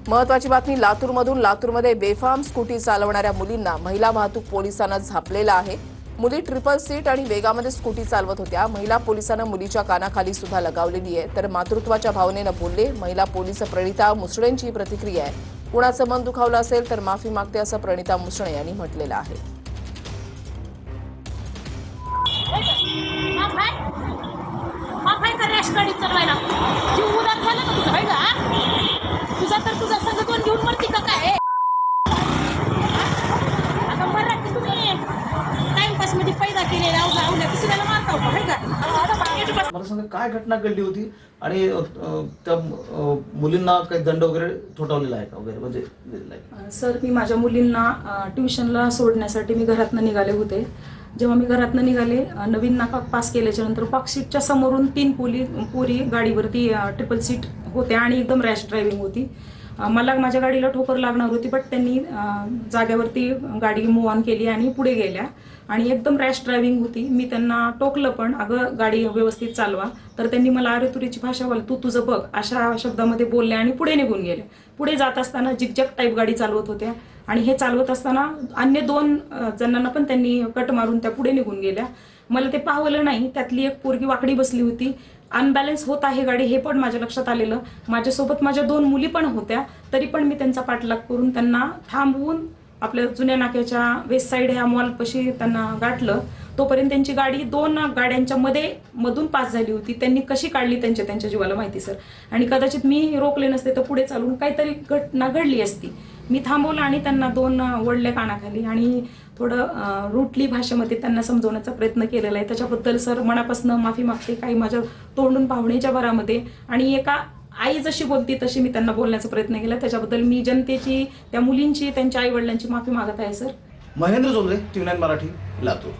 महत्वाची बातमी लातूरमधून। लातूरमध्ये बेफाम स्कूटी चालवणाऱ्या मुलींना महिला वाहतूक पोलिसांना झापलेला आहे। मुली ट्रिपल सीट आणि वेगामध्ये स्कूटी चालवत होत्या। महिला पोलिसांना मुलीच्या कानाखाली सुद्धा लगावलेली आहे, तर मातृत्वाच्या भावनेने बोलले। महिला पोलीस प्रणिता मुसळेंची प्रतिक्रिया आहे। कुणाचं मन दुखावलं असेल तर माफी मागते असं प्रणिता मुसळे यांनी म्हटलेलं आहे। तुझा संघ दोन घेऊन मरती का काय? आता मराठी तुम्ही टाइमपास मध्ये पैदा केलेला आवल्या दुसऱ्याला मारता का? मला सांगा काय घटना घडली होती आणि त्या मुलींना काही दंड वगैरे ठोठावलेला आहे का वगैरे म्हणजे दिलेला आहे? सर, मी माझ्या मुलींना ट्युशनला सोडण्यासाठी मी घरातनं निघाले होते। जेव्हा मी घरातनं निघाले, नवीन नाका पास केल्याच्या नंतर पार्क सीटच्या समोरून 3 पोरी गाडीवरती ट्रिपल सीट होत्या आणि एकदम रॅश ड्रायव्हिंग होती। मला माझ्या गाडीला ठोकर लागणार होती, बट त्यांनी जागेवरती गाडी मूव्ह ऑन केली आणि पुढे गेल्या आणि एकदम रॅश ड्रायव्हिंग होती। मी त्यांना टोकलं पण, अगं गाडी व्यवस्थित चालवा, तर त्यांनी मला अरेतुरीची भाषा बोल, तू तुझं बघ अशा शब्दामध्ये बोलले आणि पुढे निघून गेले। पुढे जात असताना जिगजॅग टाईप गाडी चालवत होत्या आणि हे चालवत असताना अन्य 2 जणांना पण त्यांनी कट मारून त्या पुढे निघून गेल्या। मला ते पाहवलं नाही, त्यातली एक पोरगी वाकडी बसली होती। अनबॅलन्स होत आहे गाडी हे पण माझ्या लक्षात आलेलं। माझ्यासोबत माझ्या 2 मुली पण होत्या, तरी पण मी त्यांचा पाठलाग करून त्यांना थांबवून आपल्या जुन्या नाक्याच्या वेस्ट साईड ह्या मॉलपाशी त्यांना गाठलं। तोपर्यंत त्यांची गाडी 2 गाड्यांच्या मधून पास झाली होती। त्यांनी कशी काढली त्यांच्या जीवाला माहिती सर। आणि कदाचित मी रोखले नसते तर पुढे चालून काहीतरी घटना घडली असती। मी थांबवलं आणि त्यांना 2 वळले कानाखाली आणि थोडं रूटली भाषेमध्ये त्यांना समजवण्याचा प्रयत्न केलेला आहे। त्याच्याबद्दल सर मनापासून माफी मागते। काही माझ्या तोंडून भावनेच्या भरामध्ये आणि एका आई जशी बोलती तशी मी त्यांना बोलण्याचा प्रयत्न केला। त्याच्याबद्दल मी जनतेची, त्या मुलींची, त्यांच्या आई वडिलांची माफी मागत आहे सर। महेंद्र जोंधळे, TV9 मराठी, लातूर।